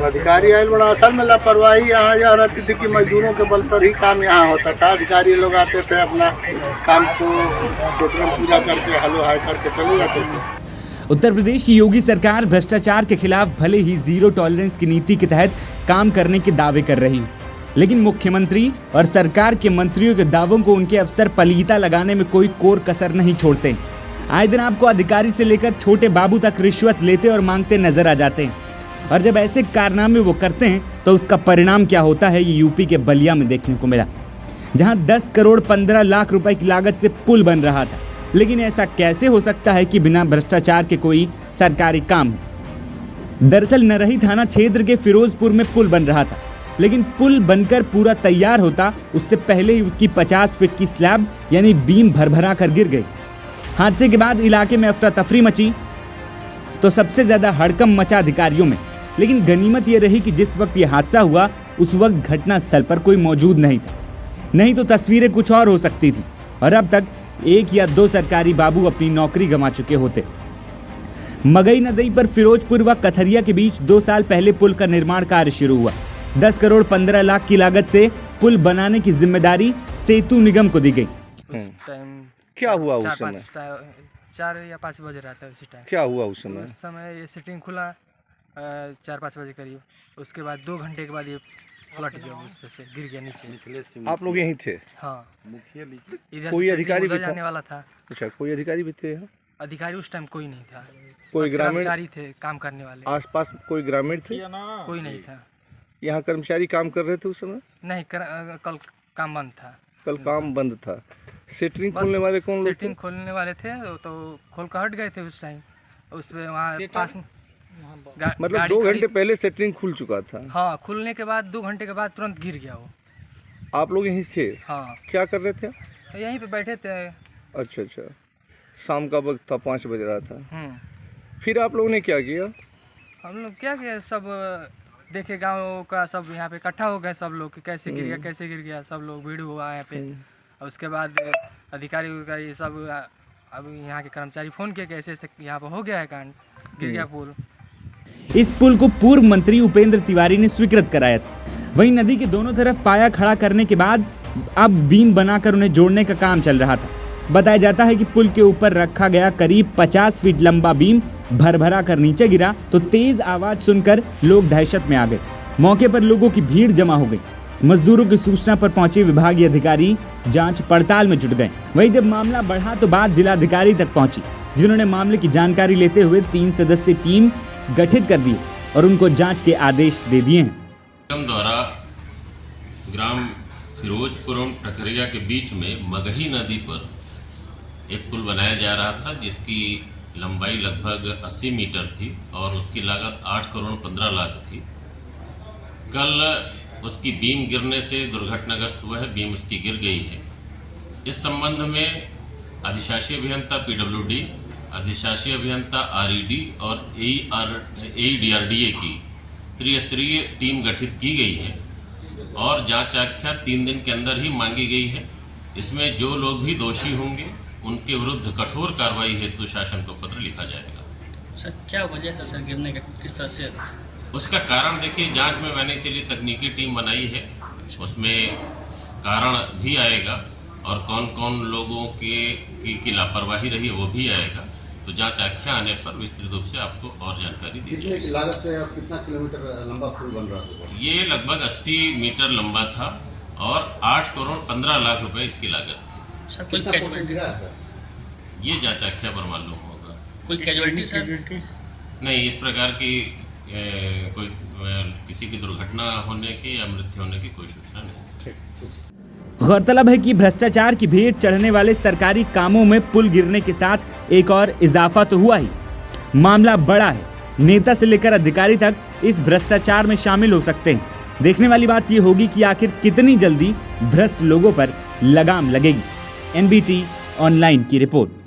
अधिकारी आए बड़ा असल में लापरवाही यहाँ यह रहती थी कि मजदूरों के बल पर ही काम यहाँ होता था। अधिकारी लोग आते थे अपना काम को पूजा करके हलो हाय करके चले जाते थे। उत्तर प्रदेश की योगी सरकार भ्रष्टाचार के खिलाफ भले ही जीरो टॉलरेंस की नीति के तहत काम करने के दावे कर रही, लेकिन मुख्यमंत्री और सरकार के मंत्रियों के दावों को उनके अफसर पलीता लगाने में कोई कोर कसर नहीं छोड़ते। आए दिन आपको अधिकारी से लेकर छोटे बाबू तक रिश्वत लेते और मांगते नजर आ जाते हैं, और जब ऐसे कारनामे वो करते हैं तो उसका परिणाम क्या होता है, ये यूपी के बलिया में देखने को मिला, जहां 10 करोड़ 15 लाख रुपए की लागत से पुल बन रहा था। लेकिन ऐसा कैसे हो सकता है कि बिना भ्रष्टाचार के कोई सरकारी काम हो। दरअसल नरही थाना क्षेत्र के फिरोजपुर में पुल बन रहा था, लेकिन पुल बनकर पूरा तैयार होता उससे पहले ही उसकी 50 फीट की स्लैब यानी बीम भरभरा कर गिर गई। हादसे के बाद इलाके में अफरा तफरी मची तो सबसे ज्यादा हड़कंप मचा अधिकारियों में। लेकिन गनीमत यह रही कि जिस वक्त यह हादसा हुआ उस वक्त घटना स्थल पर कोई मौजूद नहीं था, नहीं तो तस्वीरें कुछ और हो सकती थी और अब तक 1 या 2 सरकारी बाबू अपनी नौकरी गंवा चुके होते। मगई नदी पर फिरोजपुर व कथरिया के बीच 2 साल पहले पुल का निर्माण कार्य शुरू हुआ। 10 करोड़ 15 लाख की लागत से पुल बनाने की जिम्मेदारी सेतु निगम को दी गई। क्या हुआ उस समय? 4 या 5 बजे रहा था उसी टाइम। क्या हुआ उस समय? उस समय ये सेटिंग खुला 4-5 बजे करीब। उसके बाद 2 घंटे के बाद ये पलट गया, उस पे से गिर गया नीचे। आप लोग यहीं थे? हाँ, इधर कोई अधिकारी भी जाने वाला था? अच्छा, कोई अधिकारी भी थे? अधिकारी उस टाइम कोई नहीं था, कोई ग्रामीण कर्मचारी थे काम करने वाले। आसपास कोई ग्रामीण थे? कोई नहीं था। यहाँ कर्मचारी काम कर रहे थे उस समय? नहीं, कल काम बंद था। कल काम बंद था। सेटरिंग खोलने वाले कौन लोग? सेटिंग खोलने वाले थे तो खोल कर हट गए थे उस टाइम। उस पे वहाँ पास मतलब 2 घंटे पहले सेटरिंग खुल चुका था? हाँ, खुलने के बाद 2 घंटे के बाद तुरंत गिर गया वो। आप लोग यहीं थे? हाँ। क्या कर रहे थे? तो यहीं पे बैठे थे। अच्छा, शाम का वक्त था, 5 बज रहा था। फिर आप लोगों ने क्या किया? हम लोग क्या किया, सब देखे गाँव का, सब यहाँ पे इकट्ठा हो गए सब लोग कि कैसे गिर गया। सब लोग भीड़ हुआ यहाँ पे। और उसके बाद अधिकारी ये सब अब यहाँ के कर्मचारी फ़ोन किए कि ऐसे यहाँ पर हो गया है कांड, गिर गया पुल। इस पुल को पूर्व मंत्री उपेंद्र तिवारी ने स्वीकृत कराया था। वहीं नदी के दोनों तरफ पाया खड़ा करने के बाद अब बीम बनाकर उन्हें जोड़ने का काम चल रहा था। बताया जाता है कि पुल के ऊपर रखा गया करीब 50 फीट लंबा बीम भरभरा कर नीचे गिरा तो तेज आवाज सुनकर लोग दहशत में आ गए। मौके पर लोगों की भीड़ जमा हो गई। मजदूरों की सूचना पर पहुंचे विभागीय अधिकारी जांच पड़ताल में जुट गए। वहीं जब मामला बढ़ा तो बात जिलाधिकारी तक पहुंची, जिन्होंने मामले की जानकारी लेते हुए 3 सदस्यीय टीम गठित कर दी और उनको जांच के आदेश दे दिए हैं। निगम द्वारा ग्राम फिरोजपुर और कथरिया के बीच में मगही नदी पर एक पुल बनाया जा रहा था, जिसकी लंबाई लगभग 80 मीटर थी और उसकी लागत 8 करोड़ 15 लाख थी। कल उसकी बीम गिरने से दुर्घटनाग्रस्त हुआ है, बीम उसकी गिर गई है। इस संबंध में अधिशासी अभियंता PWD, अधिशासी अभियंता RED और AEDRDA की त्रिस्तरीय टीम गठित की गई है और जांच आख्या 3 दिन के अंदर ही मांगी गई है। इसमें जो लोग भी दोषी होंगे उनके विरुद्ध कठोर कार्रवाई हेतु शासन को पत्र लिखा जाएगा। सर क्या वजह है सर गिरने का, किस तरह से? उसका कारण देखिए जांच में मैंने इसीलिए तकनीकी टीम बनाई है, उसमें कारण भी आएगा और कौन कौन लोगों की लापरवाही रही है वो भी आएगा। तो जांच आख्या आने पर विस्तृत रूप से आपको और जानकारी दी जाएगी। कितने लागत से कितना किलोमीटर लंबा पुल बन रहा था? ये लगभग 80 मीटर लंबा था और 8 करोड़ 15 लाख रुपए इसकी लागत थी। सर कोई कैजुअलिटी गिरा है सर? ये जांच आख्या पर मालूम होगा। कोई कैजुअलिटी सर? नहीं, इस प्रकार की कोई किसी की दुर्घटना होने की या मृत्यु होने की कोई सूचना नहीं। गौरतलब है कि भ्रष्टाचार की भेंट चढ़ने वाले सरकारी कामों में पुल गिरने के साथ एक और इजाफा तो हुआ ही, मामला बड़ा है। नेता से लेकर अधिकारी तक इस भ्रष्टाचार में शामिल हो सकते हैं। देखने वाली बात यह होगी कि आखिर कितनी जल्दी भ्रष्ट लोगों पर लगाम लगेगी। NBT ऑनलाइन की रिपोर्ट।